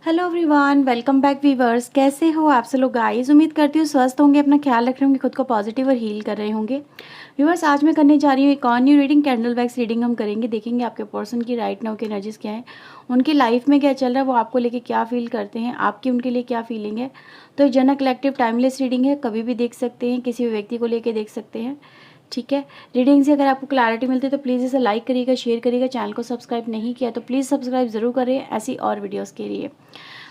Hello everyone, welcome back viewers. कैसे हो आप सब लोग गाइस? उम्मीद करती हूँ स्वस्थ होंगे, अपना ख्याल रख रहे होंगे, खुद को पॉजिटिव और हील कर रहे होंगे। वीवर्स, आज मैं करने जा रही हूँ एक और new reading, candle wax reading हम करेंगे। देखेंगे आपके पर्सन की राइट नाउ की एनर्जीज क्या है, उनकी लाइफ में क्या चल रहा है, वो आपको लेके क्या फील करते हैं, आपकी उनके लिए क्या फीलिंग है। तो जनरल कलेक्टिव टाइमलेस रीडिंग है, कभी भी देख सकते हैं, किसी भी व्यक्ति को लेके देख सकते हैं। ठीक है, रीडिंग से अगर आपको क्लैरिटी मिलती है तो प्लीज़ इसे लाइक करिएगा, शेयर करिएगा। चैनल को सब्सक्राइब नहीं किया तो प्लीज़ सब्सक्राइब ज़रूर करें ऐसी और वीडियोस के लिए।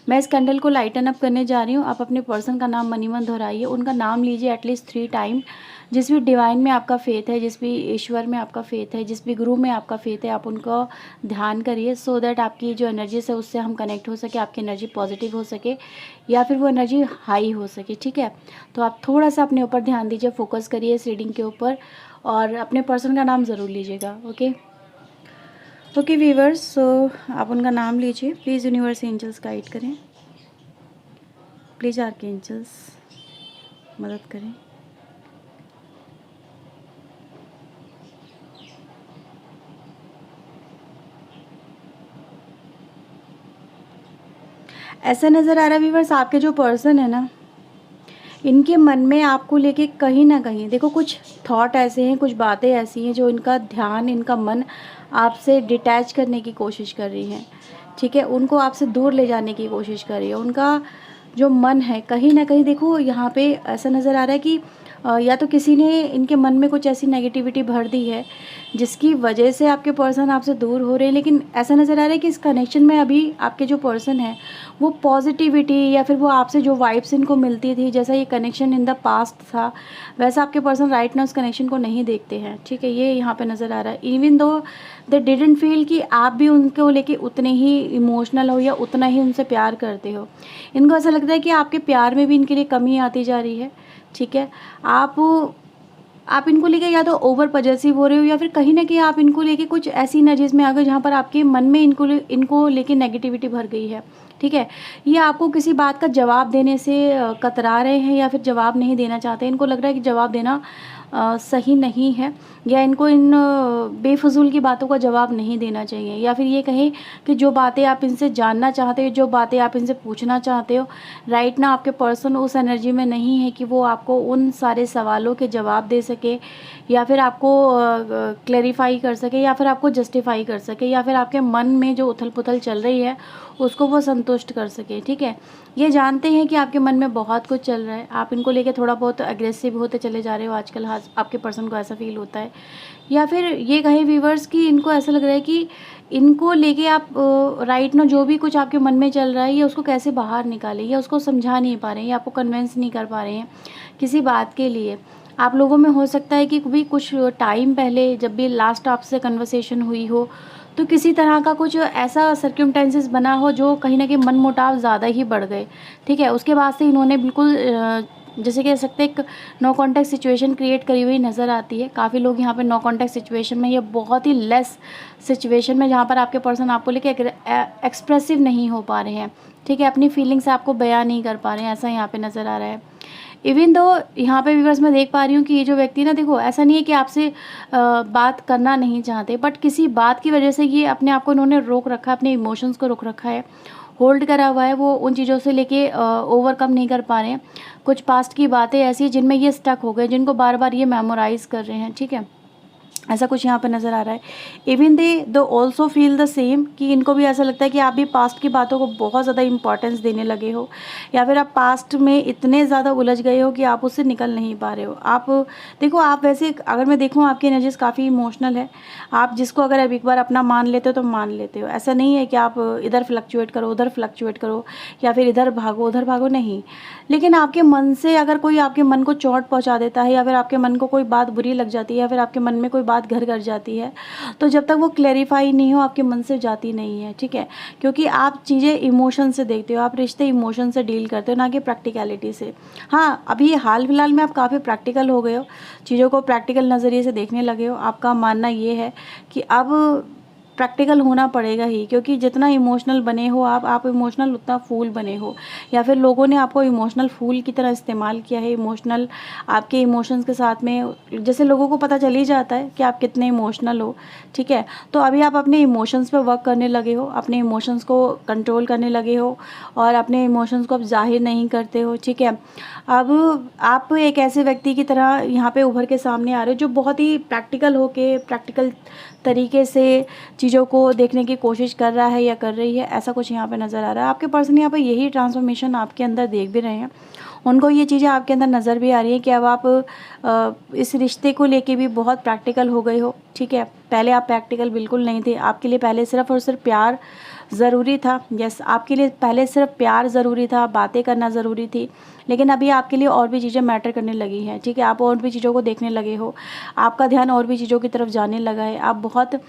मैं इस कैंडल को लाइटन अप करने जा रही हूँ। आप अपने पर्सन का नाम मनी मन दोहराइए, उनका नाम लीजिए एटलीस्ट 3 टाइम। जिस भी डिवाइन में आपका फेथ है, जिस भी ईश्वर में आपका फेथ है, जिस भी गुरु में आपका फेथ है, आप उनको ध्यान करिए सो दैट आपकी जो एनर्जी है उससे हम कनेक्ट हो सके, आपकी एनर्जी पॉजिटिव हो सके या फिर वो एनर्जी हाई हो सके। ठीक है, तो आप थोड़ा सा अपने ऊपर ध्यान दीजिए, फोकस करिए इस रीडिंग के ऊपर और अपने पर्सन का नाम ज़रूर लीजिएगा। ओके वीवर्स, सो आप उनका नाम लीजिए। प्लीज़ यूनिवर्स एंजल्स गाइड करें, प्लीज़ आर्कएंजल्स मदद करें। ऐसा नज़र आ रहा है वीवर्स, आपके जो पर्सन है ना, इनके मन में आपको लेके कहीं ना कहीं देखो कुछ थॉट ऐसे हैं, कुछ बातें ऐसी हैं जो इनका ध्यान, इनका मन आपसे डिटैच करने की कोशिश कर रही है। ठीक है, उनको आपसे दूर ले जाने की कोशिश कर रही है। उनका जो मन है कहीं ना कहीं, देखो यहाँ पे ऐसा नज़र आ रहा है कि या तो किसी ने इनके मन में कुछ ऐसी नेगेटिविटी भर दी है जिसकी वजह से आपके पर्सन आपसे दूर हो रहे हैं। लेकिन ऐसा नज़र आ रहा है कि इस कनेक्शन में अभी आपके जो पर्सन है वो पॉजिटिविटी या फिर वो आपसे जो वाइब्स इनको मिलती थी, जैसा ये कनेक्शन इन द पास्ट था, वैसा आपके पर्सन राइट नाउ उस कनेक्शन को नहीं देखते हैं। ठीक है, ये यहाँ पे नज़र आ रहा है। Even though they didn't feel कि आप भी उनको लेके उतने ही इमोशनल हो या उतना ही उनसे प्यार करते हो। इनको ऐसा लगता है कि आपके प्यार में भी इनके लिए कमी आती जा रही है। ठीक है, आप इनको लेके या तो ओवर पॉजेसिव हो रहे हो या फिर कहीं ना कहीं आप इनको लेके कुछ ऐसी एनर्जीज में आ गए जहाँ पर आपके मन में इनको लेके नेगेटिविटी भर गई है। ठीक है, ये आपको किसी बात का जवाब देने से कतरा रहे हैं या फिर जवाब नहीं देना चाहते। इनको लग रहा है कि जवाब देना सही नहीं है या इनको इन बेफजूल की बातों का जवाब नहीं देना चाहिए, या फिर ये कहें कि जो बातें आप इनसे जानना चाहते हो, जो बातें आप इनसे पूछना चाहते हो, राइट ना आपके पर्सन उस एनर्जी में नहीं है कि वो आपको उन सारे सवालों के जवाब दे सके या फिर आपको क्लैरिफाई कर सके या फिर आपको जस्टिफाई कर सके या फिर आपके मन में जो उथल पुथल चल रही है उसको वो संतुष्ट कर सके। ठीक है, ये जानते हैं कि आपके मन में बहुत कुछ चल रहा है, आप इनको लेके थोड़ा बहुत अग्रेसिव होते चले जा रहे हो आजकल। हाँ, आपके पर्सन को ऐसा फील होता है। या फिर ये कहे व्यूवर्स कि इनको ऐसा लग रहा है कि इनको लेके आप राइट ना जो भी कुछ आपके मन में चल रहा है या उसको कैसे बाहर निकालें या उसको समझा नहीं पा रहे हैं या आपको कन्विंस नहीं कर पा रहे हैं किसी बात के लिए। आप लोगों में हो सकता है कि भी कुछ टाइम पहले जब भी लास्ट आपसे कन्वर्सेशन हुई हो तो किसी तरह का कुछ ऐसा सर्कमस्टेंसेस बना हो जो कहीं ना कहीं मन मुटाव ज़्यादा ही बढ़ गए। ठीक है, उसके बाद से इन्होंने बिल्कुल जैसे कह सकते एक नो कॉन्टैक्ट सिचुएशन क्रिएट करी हुई नज़र आती है। काफ़ी लोग यहाँ पे नो कॉन्टैक्ट सिचुएशन में, ये बहुत ही लेस सिचुएशन में जहाँ पर आपके पर्सन आपको लेके एक्सप्रेसिव नहीं हो पा रहे हैं। ठीक है, अपनी फीलिंग्स आपको बयां नहीं कर पा रहे हैं, ऐसा यहाँ पे नज़र आ रहा है। इवन दो यहाँ पे व्यूअर्स मैं देख पा रही हूँ कि ये जो व्यक्ति ना, देखो ऐसा नहीं है कि आपसे बात करना नहीं चाहते, बट किसी बात की वजह से ये अपने आप को इन्होंने रोक रखा है, अपने इमोशंस को रोक रखा है, होल्ड करा हुआ है। वो उन चीज़ों से लेके ओवरकम नहीं कर पा रहे हैं। कुछ पास्ट की बातें ऐसी हैं जिनमें ये स्टक हो गए, जिनको बार बार ये मेमोराइज कर रहे हैं। ठीक है, ऐसा कुछ यहाँ पे नज़र आ रहा है। Even though also feel the same कि इनको भी ऐसा लगता है कि आप भी पास्ट की बातों को बहुत ज़्यादा इंपॉर्टेंस देने लगे हो या फिर आप पास्ट में इतने ज़्यादा उलझ गए हो कि आप उससे निकल नहीं पा रहे हो। आप देखो, आप वैसे अगर मैं देखूँ आपकी एनर्जीज काफ़ी इमोशनल है। आप जिसको अगर अब एक बार अपना मान लेते हो तो मान लेते हो। ऐसा नहीं है कि आप इधर फ्लक्चुएट करो उधर फ्लक्चुएट करो या फिर इधर भागो उधर भागो, नहीं। लेकिन आपके मन से अगर कोई आपके मन को चोट पहुँचा देता है या फिर आपके मन को कोई बात बुरी लग जाती है या फिर आपके मन में कोई बात घर कर जाती है, तो जब तक वो क्लैरिफाई नहीं हो आपके मन से जाती नहीं है। ठीक है, क्योंकि आप चीज़ें इमोशन से देखते हो, आप रिश्ते इमोशन से डील करते हो, ना कि प्रैक्टिकलिटी से। हाँ, अभी हाल फिलहाल में आप काफ़ी प्रैक्टिकल हो गए हो, चीज़ों को प्रैक्टिकल नज़रिए से देखने लगे हो। आपका मानना ये है कि अब प्रैक्टिकल होना पड़ेगा ही, क्योंकि जितना इमोशनल बने हो आप इमोशनल उतना फूल बने हो, या फिर लोगों ने आपको इमोशनल फूल की तरह इस्तेमाल किया है। इमोशनल आपके इमोशंस के साथ में, जैसे लोगों को पता चल ही जाता है कि आप कितने इमोशनल हो, ठीक है। तो अभी आप अपने इमोशंस पे वर्क करने लगे हो, अपने इमोशंस को कंट्रोल करने लगे हो और अपने इमोशंस को अब जाहिर नहीं करते हो, ठीक है। अब आप एक ऐसे व्यक्ति की तरह यहाँ पे उभर के सामने आ रहे हो जो बहुत ही प्रैक्टिकल होके, प्रैक्टिकल तरीके से चीज़ों को देखने की कोशिश कर रहा है या कर रही है, ऐसा कुछ यहाँ पे नज़र आ रहा है। आपके पर्सन यहाँ पे यही ट्रांसफॉर्मेशन आपके अंदर देख भी रहे हैं, उनको ये चीज़ें आपके अंदर नज़र भी आ रही हैं कि अब आप इस रिश्ते को लेके भी बहुत प्रैक्टिकल हो गए हो, ठीक है। पहले आप प्रैक्टिकल बिल्कुल नहीं थे, आपके लिए पहले सिर्फ़ और सिर्फ प्यार ज़रूरी था। यस, आपके लिए पहले सिर्फ प्यार ज़रूरी था, बातें करना ज़रूरी थी, लेकिन अभी आपके लिए और भी चीज़ें मैटर करने लगी हैं, ठीक है। आप और भी चीज़ों को देखने लगे हो, आपका ध्यान और भी चीज़ों की तरफ जाने लगा है। आप बहुत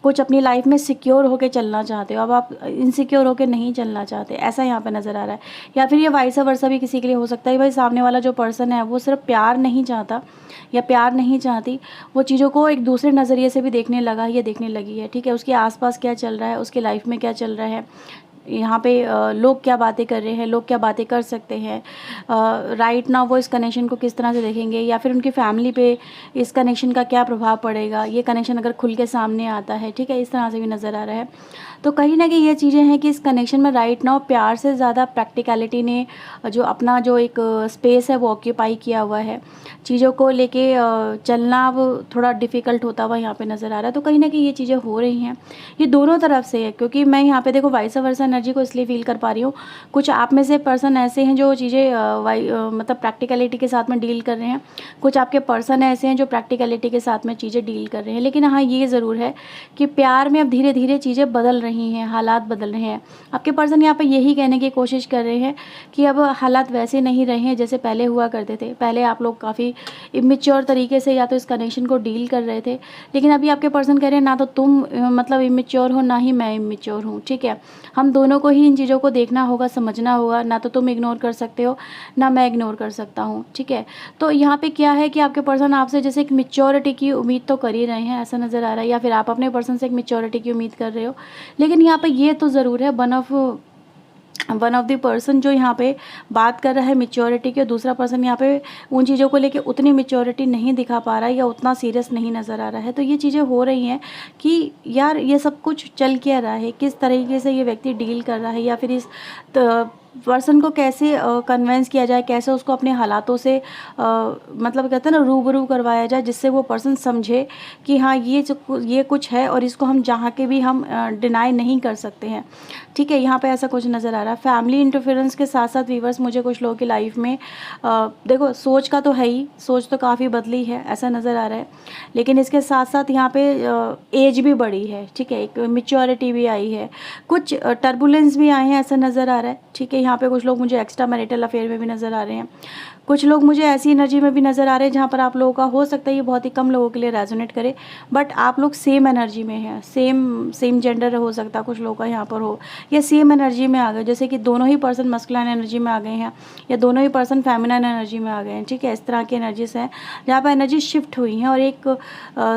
कुछ अपनी लाइफ में सिक्योर होकर चलना चाहते हो, अब आप इनसिक्योर होकर नहीं चलना चाहते, ऐसा यहाँ पे नज़र आ रहा है। या फिर ये वाइस वर्सा भी किसी के लिए हो सकता है, भाई सामने वाला जो पर्सन है वो सिर्फ प्यार नहीं चाहता या प्यार नहीं चाहती, वो चीज़ों को एक दूसरे नज़रिए से भी देखने लगा है या देखने लगी है, ठीक है। उसके आसपास क्या चल रहा है, उसके लाइफ में क्या चल रहा है, यहाँ पे लोग क्या बातें कर रहे हैं, लोग क्या बातें कर सकते हैं, राइट नाउ वो इस कनेक्शन को किस तरह से देखेंगे, या फिर उनकी फैमिली पे इस कनेक्शन का क्या प्रभाव पड़ेगा, ये कनेक्शन अगर खुल के सामने आता है, ठीक है, इस तरह से भी नज़र आ रहा है। तो कहीं ना कहीं ये चीज़ें हैं कि इस कनेक्शन में राइट नाउ प्यार से ज़्यादा प्रैक्टिकलिटी ने जो अपना जो एक स्पेस है वो ऑक्यूपाई किया हुआ है, चीज़ों को लेके चलना अब थोड़ा डिफ़िकल्ट होता हुआ यहाँ पे नज़र आ रहा है। तो कहीं ना कहीं ये चीज़ें हो रही हैं, ये दोनों तरफ से है, क्योंकि मैं यहाँ पे देखो वाइस वर्सा एनर्जी को इसलिए फील कर पा रही हूँ, कुछ आप में से पर्सन ऐसे हैं जो चीज़ें मतलब प्रैक्टिकलिटी के साथ में डील कर रहे हैं, कुछ आपके पर्सन ऐसे हैं जो प्रैक्टिकलिटी के साथ में चीज़ें डील कर रहे हैं। लेकिन हाँ, ये ज़रूर है कि प्यार में अब धीरे धीरे चीज़ें बदल रही हैं, हालात बदल रहे हैं। आपके पर्सन यहाँ पे यही कहने की कोशिश कर रहे हैं कि अब हालात वैसे नहीं रहे हैं जैसे पहले हुआ करते थे। पहले आप लोग काफ़ी इमेच्योर तरीके से या तो इस कनेक्शन को डील कर रहे थे, लेकिन अभी आपके पर्सन कह रहे हैं ना तो तुम मतलब इमेच्योर हो, ना ही मैं इमेच्योर हूँ, ठीक है। हम दोनों को ही इन चीज़ों को देखना होगा, समझना होगा, ना तो तुम इग्नोर कर सकते हो ना मैं इग्नोर कर सकता हूँ, ठीक है। तो यहाँ पे क्या है कि आपके पर्सन आपसे जैसे एक मैच्योरिटी की उम्मीद तो कर ही रहे हैं, ऐसा नज़र आ रहा है, या फिर आप अपने पर्सन से एक मैच्योरिटी की उम्मीद कर रहे हो। लेकिन यहाँ पे ये तो ज़रूर है, वन ऑफ द पर्सन जो यहाँ पे बात कर रहा है मैच्योरिटी की, और दूसरा पर्सन यहाँ पे उन चीज़ों को लेके उतनी मैच्योरिटी नहीं दिखा पा रहा है या उतना सीरियस नहीं नज़र आ रहा है। तो ये चीज़ें हो रही हैं कि यार ये सब कुछ चल क्या रहा है, किस तरीके से ये व्यक्ति डील कर रहा है, या फिर इस पर्सन को कैसे कन्वेंस किया जाए, कैसे उसको अपने हालातों से मतलब कहते हैं ना रूबरू करवाया जाए, जिससे वो पर्सन समझे कि हाँ ये कुछ है और इसको हम जहाँ के भी हम डिनाई नहीं कर सकते हैं, ठीक है। यहाँ पे ऐसा कुछ नज़र आ रहा है। फैमिली इंटरफेरेंस के साथ साथ व्यूअर्स मुझे कुछ लोगों की लाइफ में देखो सोच का तो है ही, सोच तो काफ़ी बदली है ऐसा नज़र आ रहा है, लेकिन इसके साथ साथ यहाँ पे एज भी बढ़ी है, ठीक है, एक मैच्योरिटी भी आई है, कुछ टर्बुलेंस भी आए हैं ऐसा नज़र आ रहा है, ठीक है। यहाँ पे कुछ लोग मुझे एक्स्ट्रा मैरिटल अफेयर में भी नज़र आ रहे हैं, कुछ लोग मुझे ऐसी एनर्जी में भी नज़र आ रहे हैं जहाँ पर आप लोगों का हो सकता है ये बहुत ही कम लोगों के लिए रेजोनेट करे, बट आप लोग सेम एनर्जी में हैं, सेम जेंडर हो सकता है कुछ लोगों का यहाँ पर हो, या सेम एनर्जी में आ गए, जैसे कि दोनों ही पर्सन मस्कुलाइन एनर्जी में आ गए हैं या दोनों ही पर्सन फेमिनाइन एनर्जी में आ गए हैं, ठीक है। इस तरह की एनर्जीज हैं जहाँ पर एनर्जी शिफ्ट हुई हैं और एक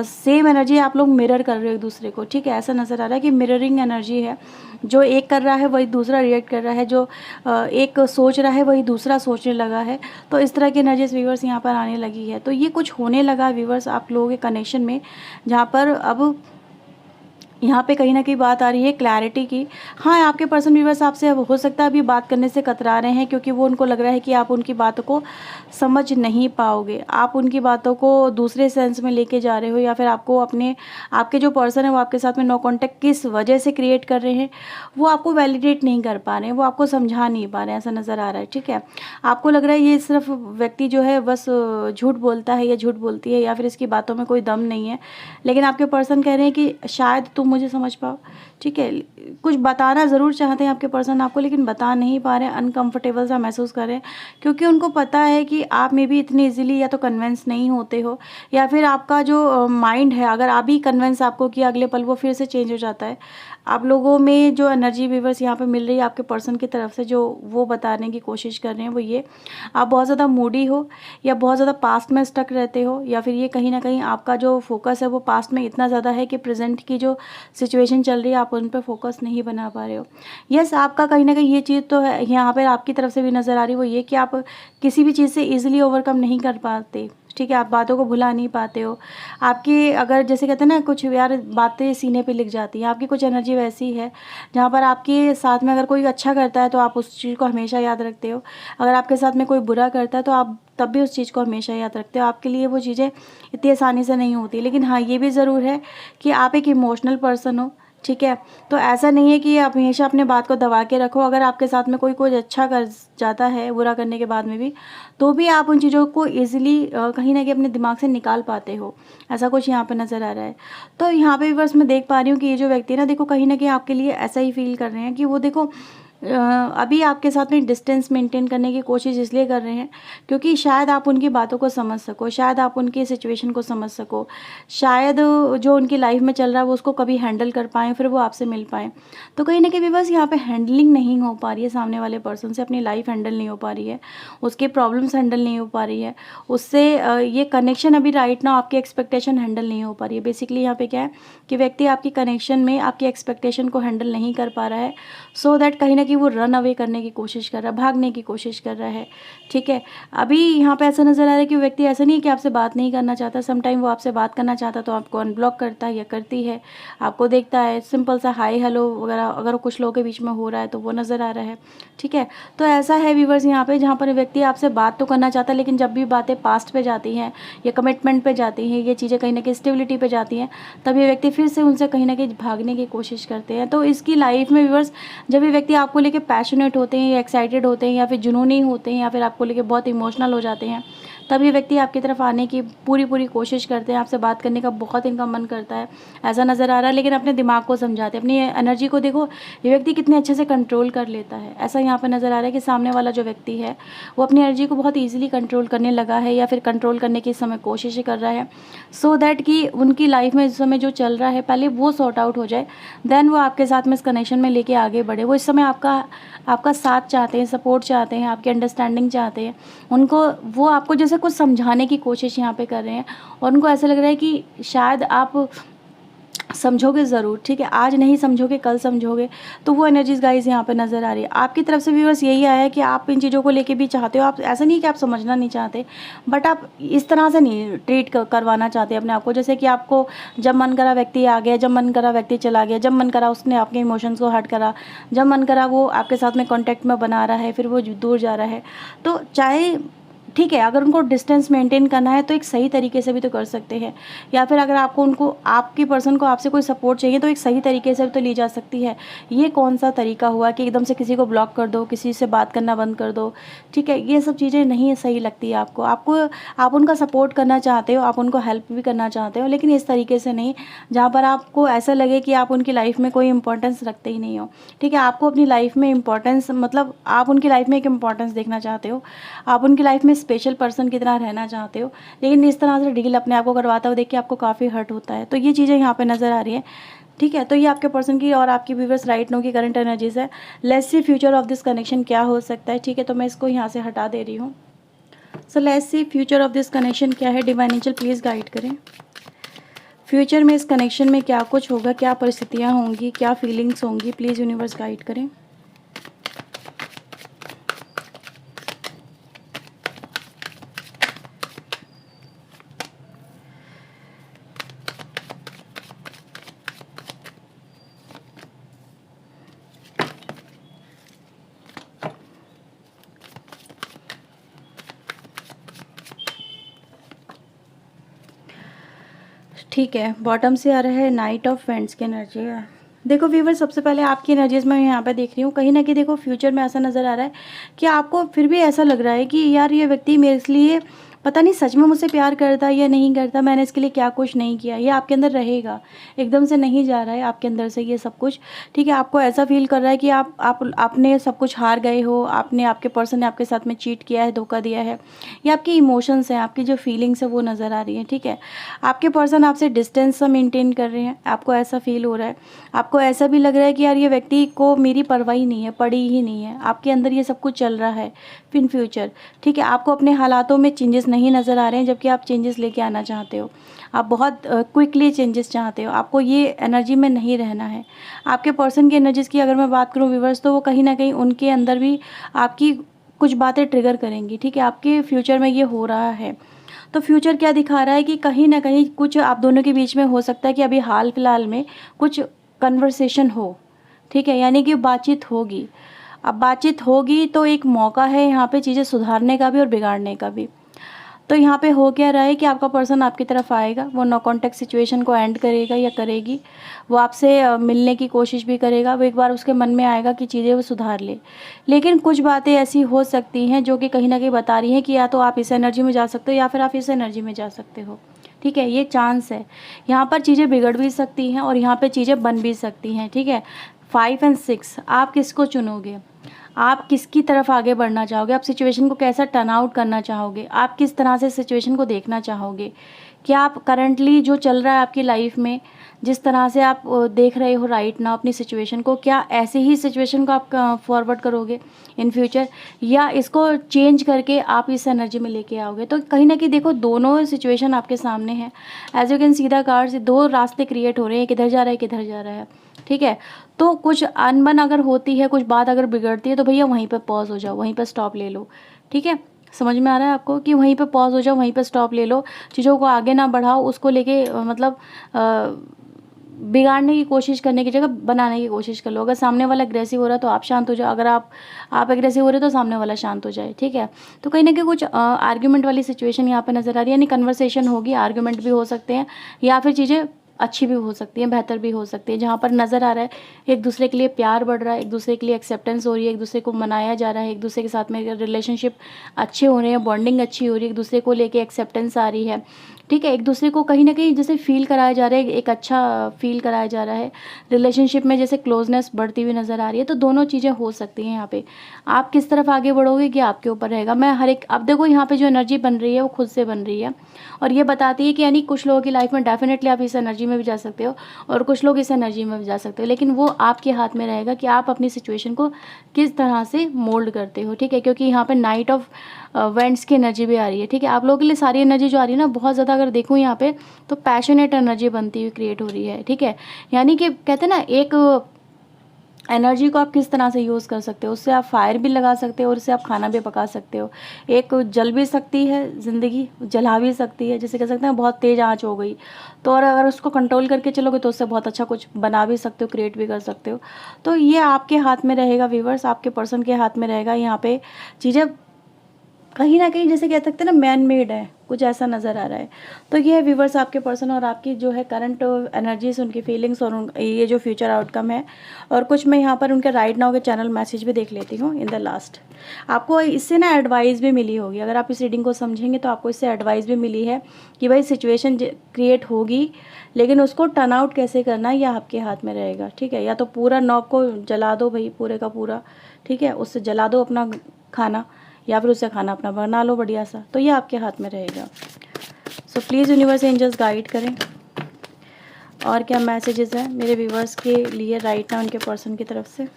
सेम एनर्जी आप लोग मिरर कर रहे हो एक दूसरे को, ठीक है। ऐसा नज़र आ रहा है कि मिररिंग एनर्जी है, जो एक कर रहा है वही दूसरा रिएक्ट कर रहा है, जो एक सोच रहा है वही दूसरा सोचने लगा है। तो इस तरह की एनर्जीज व्यूअर्स यहाँ पर आने लगी है। तो ये कुछ होने लगा व्यूअर्स आप लोगों के कनेक्शन में, जहाँ पर अब यहाँ पे कहीं ना कहीं बात आ रही है क्लैरिटी की। हाँ, आपके पर्सन व्यूअर्स आपसे अब हो सकता है अभी बात करने से कतरा रहे हैं, क्योंकि वो उनको लग रहा है कि आप उनकी बातों को समझ नहीं पाओगे, आप उनकी बातों को दूसरे सेंस में लेके जा रहे हो, या फिर आपको आपके जो पर्सन है वो आपके साथ में नो कॉन्टैक्ट किस वजह से क्रिएट कर रहे हैं वो आपको वैलिडेट नहीं कर पा रहे हैं, वो आपको समझा नहीं पा रहे हैं, ऐसा नज़र आ रहा है, ठीक है। आपको लग रहा है ये सिर्फ व्यक्ति जो है बस झूठ बोलता है या झूठ बोलती है, या फिर इसकी बातों में कोई दम नहीं है, लेकिन आपके पर्सन कह रहे हैं कि शायद तुम मुझे समझ पाओ, ठीक है, कुछ बताना ज़रूर चाहते हैं आपके पर्सन आपको, लेकिन बता नहीं पा रहे हैं, अनकंफर्टेबल सा महसूस कर रहे हैं, क्योंकि उनको पता है कि आप में भी इतनी इजीली या तो कन्विंस नहीं होते हो, या फिर आपका जो माइंड है, अगर अभी कन्विंस आपको किया, अगले पल वो फिर से चेंज हो जाता है। आप लोगों में जो एनर्जी व्यूवर्स यहाँ पे मिल रही है आपके पर्सन की तरफ से, जो वो बताने की कोशिश कर रहे हैं वो ये, आप बहुत ज़्यादा मूडी हो, या बहुत ज़्यादा पास्ट में स्टक रहते हो, या फिर ये कहीं ना कहीं आपका जो फोकस है वो पास्ट में इतना ज़्यादा है कि प्रेजेंट की जो सिचुएशन चल रही है आप उन पर फोकस नहीं बना पा रहे हो। यस, आपका कहीं ना कहीं ये चीज़ तो है यहाँ पर आपकी तरफ से भी नज़र आ रही है, वो ये कि आप किसी भी चीज़ से ईजिली ओवरकम नहीं कर पाते। ठीक है, आप बातों को भुला नहीं पाते हो। आपकी अगर जैसे कहते हैं ना, कुछ यार बातें सीने पे लिख जाती हैं, आपकी कुछ एनर्जी वैसी है जहाँ पर आपके साथ में अगर कोई अच्छा करता है तो आप उस चीज़ को हमेशा याद रखते हो, अगर आपके साथ में कोई बुरा करता है तो आप तब भी उस चीज़ को हमेशा याद रखते हो। आपके लिए वो चीज़ें इतनी आसानी से नहीं होती। लेकिन हाँ, ये भी ज़रूर है कि आप एक इमोशनल पर्सन हो। ठीक है, तो ऐसा नहीं है कि आप हमेशा अपने बात को दबा के रखो। अगर आपके साथ में कोई कुछ अच्छा कर जाता है बुरा करने के बाद में भी, तो भी आप उन चीज़ों को ईज़िली कहीं ना कहीं अपने दिमाग से निकाल पाते हो। ऐसा कुछ यहाँ पे नज़र आ रहा है। तो यहाँ पे भी बस मैं देख पा रही हूँ कि ये जो व्यक्ति है ना, देखो कहीं ना कहीं आपके लिए ऐसा ही फील कर रहे हैं कि वो देखो अभी आपके साथ में डिस्टेंस मेंटेन करने की कोशिश इसलिए कर रहे हैं क्योंकि शायद आप उनकी बातों को समझ सको, शायद आप उनकी सिचुएशन को समझ सको, शायद जो उनकी लाइफ में चल रहा है वो उसको कभी हैंडल कर पाएँ, फिर वो आपसे मिल पाएँ। तो कहीं ना कहीं बस यहाँ पे हैंडलिंग नहीं हो पा रही है, सामने वाले पर्सन से अपनी लाइफ हैंडल नहीं हो पा रही है, उसके प्रॉब्लम्स हैंडल नहीं हो पा रही है, उससे ये कनेक्शन अभी राइट नाउ आपकी एक्सपेक्टेशन हैंडल नहीं हो पा रही है। बेसिकली यहाँ पे क्या है कि व्यक्ति आपकी कनेक्शन में आपकी एक्सपेक्टेशन को हैंडल नहीं कर पा रहा है, सो दैट कहीं ना कि वो रन अवे करने की कोशिश कर रहा है, भागने की कोशिश कर रहा है। ठीक है, अभी यहाँ पे ऐसा नज़र आ रहा है कि व्यक्ति ऐसा नहीं है कि आपसे बात नहीं करना चाहता, समटाइम वो आपसे बात करना चाहता तो आपको अनब्लॉक करता है या करती है, आपको देखता है, सिंपल सा हाय हेलो वगैरह अगर कुछ लोगों के बीच में हो रहा है तो वो नज़र आ रहा है। ठीक है, तो ऐसा है व्यूवर्स यहाँ पे, जहाँ पर व्यक्ति आपसे बात तो करना चाहता है, लेकिन जब भी बातें पास्ट पे जाती हैं या कमिटमेंट पे जाती हैं, ये चीज़ें कहीं ना कहीं स्टेबिलिटी पे जाती हैं, तब ये व्यक्ति फिर से उनसे कहीं ना कहीं भागने की कोशिश करते हैं। तो इसकी लाइफ में व्यूवर्स, जब ये व्यक्ति आपको लेके पैशनेट होते हैं या एक्साइटेड होते हैं या फिर जुनूनी होते हैं या फिर आपको लेके बहुत इमोशनल हो जाते हैं, तब ये व्यक्ति आपकी तरफ आने की पूरी कोशिश करते हैं, आपसे बात करने का बहुत इनका मन करता है, ऐसा नज़र आ रहा है। लेकिन अपने दिमाग को समझाते हैं, अपनी एनर्जी को देखो ये व्यक्ति कितने अच्छे से कंट्रोल कर लेता है। ऐसा यहाँ पर नज़र आ रहा है कि सामने वाला जो व्यक्ति है वो अपनी एनर्जी को बहुत ईजिली कंट्रोल करने लगा है या फिर कंट्रोल करने की इस समय कोशिश कर रहा है, सो दैट कि उनकी लाइफ में इस समय जो चल रहा है पहले वो सॉर्ट आउट हो जाए, देन वो आपके साथ में इस कनेक्शन में लेके आगे बढ़े। वो इस समय आपका साथ चाहते हैं, सपोर्ट चाहते हैं, आपकी अंडरस्टैंडिंग चाहते हैं। उनको वो आपको जैसे कुछ समझाने की कोशिश यहाँ पे कर रहे हैं और उनको ऐसा लग रहा है कि शायद आप समझोगे ज़रूर। ठीक है, आज नहीं समझोगे कल समझोगे, तो वो एनर्जीज गाइस यहाँ पे नज़र आ रही है। आपकी तरफ से भी बस यही आया है कि आप इन चीज़ों को लेके भी चाहते हो, आप ऐसा नहीं कि आप समझना नहीं चाहते, बट आप इस तरह से नहीं ट्रीट करवाना चाहते अपने आप को, जैसे कि आपको जब मन करा व्यक्ति आ गया, जब मन करा व्यक्ति चला गया, जब मन करा उसने आपके इमोशंस को हर्ट करा, जब मन करा वो आपके साथ में कॉन्टैक्ट में बना रहा है फिर वो दूर जा रहा है। तो चाहे ठीक है, अगर उनको डिस्टेंस मेंटेन करना है तो एक सही तरीके से भी तो कर सकते हैं, या फिर अगर आपको उनको आपकी पर्सन को आपसे कोई सपोर्ट चाहिए तो एक सही तरीके से भी तो ली जा सकती है। ये कौन सा तरीका हुआ कि एकदम से किसी को ब्लॉक कर दो, किसी से बात करना बंद कर दो। ठीक है, ये सब चीज़ें नहीं सही लगती है आपको आप उनका सपोर्ट करना चाहते हो, आप उनको हेल्प भी करना चाहते हो, लेकिन इस तरीके से नहीं जहाँ पर आपको ऐसा लगे कि आप उनकी लाइफ में कोई इंपॉर्टेंस रखते ही नहीं हो। ठीक है, आपको अपनी लाइफ में इंपॉर्टेंस मतलब आप उनकी लाइफ में एक इंपॉर्टेंस देखना चाहते हो, आप उनकी लाइफ में स्पेशल पर्सन की तरह रहना चाहते हो, लेकिन इस तरह से डील अपने आप को करवाता हुआ देख के आपको काफ़ी हर्ट होता है। तो ये चीज़ें यहाँ पे नज़र आ रही है। ठीक है, तो ये आपके पर्सन की और आपकी व्यूअर्स राइट नो की करंट एनर्जीज है। Let's see future of this connection क्या हो सकता है। ठीक है, तो मैं इसको यहाँ से हटा दे रही हूँ। So let's see future of this connection क्या है। डिवाइन एंजल प्लीज़ गाइड करें, फ्यूचर में इस कनेक्शन में क्या कुछ होगा, क्या परिस्थितियाँ होंगी, क्या फीलिंग्स होंगी, प्लीज़ यूनिवर्स गाइड करें। ठीक है, बॉटम से आ रहा है नाइट ऑफ फ्रेंड्स की एनर्जी है। देखो व्यूवर, सबसे पहले आपकी एनर्जीज मैं यहाँ पे देख रही हूँ, कहीं ना कहीं देखो फ्यूचर में ऐसा नज़र आ रहा है कि आपको फिर भी ऐसा लग रहा है कि यार ये व्यक्ति मेरे लिए पता नहीं सच में मुझसे प्यार करता या नहीं करता, मैंने इसके लिए क्या कुछ नहीं किया, ये आपके अंदर रहेगा, एकदम से नहीं जा रहा है आपके अंदर से ये सब कुछ, ठीक है। आपको ऐसा फील कर रहा है कि आपने सब कुछ हार गए हो, आपके पर्सन ने आपके साथ में चीट किया है, धोखा दिया है। ये आपके इमोशंस हैं, आपकी जो फीलिंग्स है वो नज़र आ रही है, ठीक है। आपके पर्सन आपसे डिस्टेंस मेंटेन कर रहे हैं, आपको ऐसा फील हो रहा है। आपको ऐसा भी लग रहा है कि यार ये व्यक्ति को मेरी परवाह ही नहीं है, पड़ी ही नहीं है, आपके अंदर ये सब कुछ चल रहा है इन फ्यूचर, ठीक है। आपको अपने हालातों में चेंजेस नहीं नज़र आ रहे हैं, जबकि आप चेंजेस लेके आना चाहते हो, आप बहुत क्विकली चेंजेस चाहते हो, आपको ये एनर्जी में नहीं रहना है। आपके पर्सन की एनर्जीज़ की अगर मैं बात करूँ व्यूअर्स, तो वो कहीं ना कहीं उनके अंदर भी आपकी कुछ बातें ट्रिगर करेंगी, ठीक है। आपके फ्यूचर में ये हो रहा है। तो फ्यूचर क्या दिखा रहा है कि कहीं ना कहीं कुछ आप दोनों के बीच में हो सकता है कि अभी हाल फिलहाल में कुछ कन्वर्सेशन हो, ठीक है, यानी कि बातचीत होगी। अब बातचीत होगी तो एक मौका है यहाँ पे चीज़ें सुधारने का भी और बिगाड़ने का भी। तो यहाँ पे हो क्या रहा है कि आपका पर्सन आपकी तरफ आएगा, वो नो कॉन्टैक्ट सिचुएशन को एंड करेगा या करेगी, वो आपसे मिलने की कोशिश भी करेगा, वो एक बार उसके मन में आएगा कि चीज़ें वो सुधार ले। लेकिन कुछ बातें ऐसी हो सकती हैं जो कि कहीं ना कहीं बता रही हैं कि या तो आप इस एनर्जी में जा सकते हो या फिर आप इस एनर्जी में जा सकते हो, ठीक है। ये चांस है, यहाँ पर चीज़ें बिगड़ भी सकती हैं और यहाँ पर चीज़ें बन भी सकती हैं, ठीक है। 5 और 6 आप किसको चुनोगे, आप किसकी तरफ आगे बढ़ना चाहोगे, आप सिचुएशन को कैसा टर्न आउट करना चाहोगे, आप किस तरह से सिचुएशन को देखना चाहोगे। क्या आप करंटली जो चल रहा है आपकी लाइफ में, जिस तरह से आप देख रहे हो राइट नाउ अपनी सिचुएशन को, क्या ऐसे ही सिचुएशन को आप फॉरवर्ड करोगे इन फ्यूचर, या इसको चेंज करके आप इस एनर्जी में लेके आओगे। तो कहीं ना कहीं देखो दोनों सिचुएशन आपके सामने है, as you can see the cards, दो रास्ते क्रिएट हो रहे हैं, किधर जा रहा है किधर जा रहा है, ठीक है। तो कुछ अनबन अगर होती है, कुछ बात अगर बिगड़ती है, तो भैया वहीं पे पॉज हो जाओ, वहीं पे स्टॉप ले लो, ठीक है। समझ में आ रहा है आपको कि वहीं पे पॉज हो जाओ, वहीं पे स्टॉप ले लो, चीज़ों को आगे ना बढ़ाओ, उसको लेके मतलब बिगाड़ने की कोशिश करने की जगह बनाने की कोशिश कर लो। अगर सामने वाला एग्रेसिव हो रहा है तो आप शांत हो जाओ, अगर आप एग्रेसिव हो रहे हो तो सामने वाला शांत हो जाए, ठीक है। तो कहीं ना कहीं कुछ आर्ग्यूमेंट वाली सिचुएशन यहाँ पे नज़र आ रही है, यानी कन्वर्सेशन होगी, आर्ग्यूमेंट भी हो सकते हैं, या फिर चीज़ें अच्छी भी हो सकती है, बेहतर भी हो सकती है। जहाँ पर नज़र आ रहा है एक दूसरे के लिए प्यार बढ़ रहा है, एक दूसरे के लिए एक्सेप्टेंस हो रही है, एक दूसरे को मनाया जा रहा है, एक दूसरे के साथ में रिलेशनशिप अच्छे हो रहे हैं, बॉन्डिंग अच्छी हो रही है, एक दूसरे को लेके एक्सेप्टेंस आ रही है, ठीक है। एक दूसरे को कहीं ना कहीं जैसे फील कराया जा रहा है, एक अच्छा फील कराया जा रहा है, रिलेशनशिप में जैसे क्लोजनेस बढ़ती हुई नज़र आ रही है। तो दोनों चीज़ें हो सकती हैं यहाँ पे। आप किस तरफ आगे बढ़ोगे कि आपके ऊपर रहेगा। मैं हर एक, अब देखो यहाँ पे जो एनर्जी बन रही है वो खुद से बन रही है, और ये बताती है कि यानी कुछ लोगों की लाइफ में डेफिनेटली आप इस एनर्जी में भी जा सकते हो और कुछ लोग इस एनर्जी में भी जा सकते हो, लेकिन वो आपके हाथ में रहेगा कि आप अपनी सिचुएशन को किस तरह से मोल्ड करते हो, ठीक है। क्योंकि यहाँ पे नाइट ऑफ वेंट्स की एनर्जी भी आ रही है, ठीक है। आप लोगों के लिए सारी एनर्जी जो आ रही है ना, बहुत ज़्यादा अगर देखूँ यहाँ पे तो पैशनेट एनर्जी बनती हुई क्रिएट हो रही है, ठीक है। यानी कि कहते हैं ना, एक एनर्जी को आप किस तरह से यूज़ कर सकते हो, उससे आप फायर भी लगा सकते हो और उससे आप खाना भी पका सकते हो। एक जल भी सकती है ज़िंदगी, जला भी सकती है, जैसे कह सकते हैं बहुत तेज़ आंच हो गई तो, और अगर उसको कंट्रोल करके चलोगे तो उससे बहुत अच्छा कुछ बना भी सकते हो, क्रिएट भी कर सकते हो। तो ये आपके हाथ में रहेगा व्यूअर्स, आपके पर्सन के हाथ में रहेगा। यहाँ पे चीज़ें कहीं ना कहीं जैसे कह सकते हैं ना, मैन मेड है, कुछ ऐसा नज़र आ रहा है। तो ये है व्यूवर्स आपके पर्सन और आपकी जो है करंट एनर्जीज, उनकी फीलिंग्स और ये जो फ्यूचर आउटकम है। और कुछ मैं यहाँ पर उनके राइट नाउ के चैनल मैसेज भी देख लेती हूँ इन द लास्ट। आपको इससे ना एडवाइस भी मिली होगी, अगर आप इस रीडिंग को समझेंगे तो आपको इससे एडवाइस भी मिली है कि भाई सिचुएशन क्रिएट होगी, लेकिन उसको टर्न आउट कैसे करना है यह आपके हाथ में रहेगा, ठीक है। या तो पूरा नॉब को जला दो भाई, पूरे का पूरा, ठीक है, उससे जला दो अपना खाना, या फिर उससे खाना अपना बना लो बढ़िया सा। तो ये आपके हाथ में रहेगा। So please universe angels guide करें। और क्या मैसेजेस हैं मेरे व्यूवर्स के लिए राइट नाउ उनके पर्सन की तरफ से।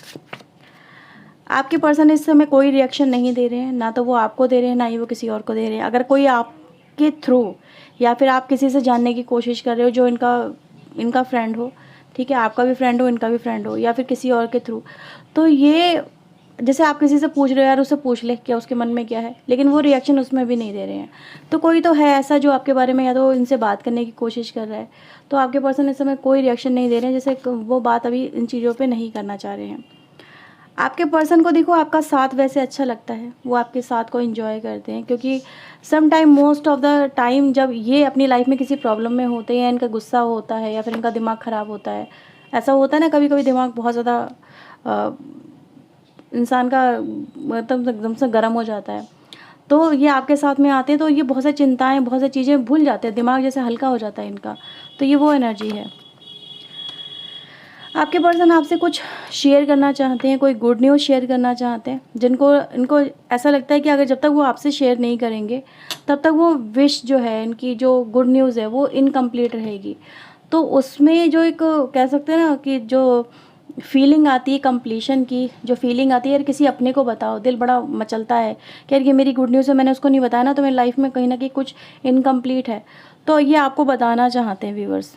आपके पर्सन इस समय कोई रिएक्शन नहीं दे रहे हैं, ना तो वो आपको दे रहे हैं, ना ही वो किसी और को दे रहे हैं। अगर कोई आपके थ्रू या फिर आप किसी से जानने की कोशिश कर रहे हो जो इनका फ्रेंड हो, ठीक है, आपका भी फ्रेंड हो, इनका भी फ्रेंड हो, या फिर किसी और के थ्रू, तो ये जैसे आप किसी से पूछ रहे हो यार उससे पूछ ले क्या उसके मन में क्या है, लेकिन वो रिएक्शन उसमें भी नहीं दे रहे हैं। तो कोई तो है ऐसा जो आपके बारे में या तो इनसे बात करने की कोशिश कर रहा है, तो आपके पर्सन इस समय कोई रिएक्शन नहीं दे रहे हैं, जैसे वो बात अभी इन चीज़ों पे नहीं करना चाह रहे हैं। आपके पर्सन को देखो आपका साथ वैसे अच्छा लगता है, वो आपके साथ को एंजॉय करते हैं, क्योंकि some time, most of the time जब ये अपनी लाइफ में किसी प्रॉब्लम में होते हैं, इनका गुस्सा होता है या फिर इनका दिमाग ख़राब होता है, ऐसा होता है ना कभी कभी दिमाग बहुत ज़्यादा इंसान का मतलब एकदम से गर्म हो जाता है, तो ये आपके साथ में आते हैं तो ये बहुत सारी चिंताएं, बहुत सारी चीज़ें भूल जाते हैं, दिमाग जैसे हल्का हो जाता है इनका। तो ये वो एनर्जी है। आपके पर्सन आपसे कुछ शेयर करना चाहते हैं, कोई गुड न्यूज़ शेयर करना चाहते हैं, जिनको इनको ऐसा लगता है कि अगर जब तक वो आपसे शेयर नहीं करेंगे तब तक वो विश जो है, इनकी जो गुड न्यूज़ है वो इनकम्प्लीट रहेगी। तो उसमें जो एक कह सकते हैं ना कि जो फीलिंग आती है कंप्लीशन की, जो फीलिंग आती है यार किसी अपने को बताओ, दिल बड़ा मचलता है कि यार ये मेरी गुड न्यूज़ है, मैंने उसको नहीं बताया ना, तो मेरी लाइफ में कहीं ना कहीं कुछ इनकम्प्लीट है। तो ये आपको बताना चाहते हैं व्यूअर्स,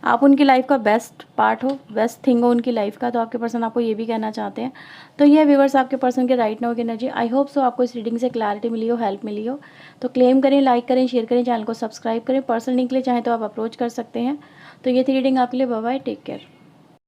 आप उनकी लाइफ का बेस्ट पार्ट हो, बेस्ट थिंग हो उनकी लाइफ का। तो आपके पर्सन आपको ये भी कहना चाहते हैं। तो ये व्यूअर्स आपके पर्सन के राइट नाउ की एनर्जी। आई होप सो आपको इस रीडिंग से क्लैरिटी मिली हो, हेल्प मिली हो। तो क्लेम करें, लाइक करें, शेयर करें, चैनल को सब्सक्राइब करें। पर्सनल लिंक के लिए चाहें तो आप अप्रोच कर सकते हैं। तो ये थी रीडिंग आपके लिए। Bye bye, take care.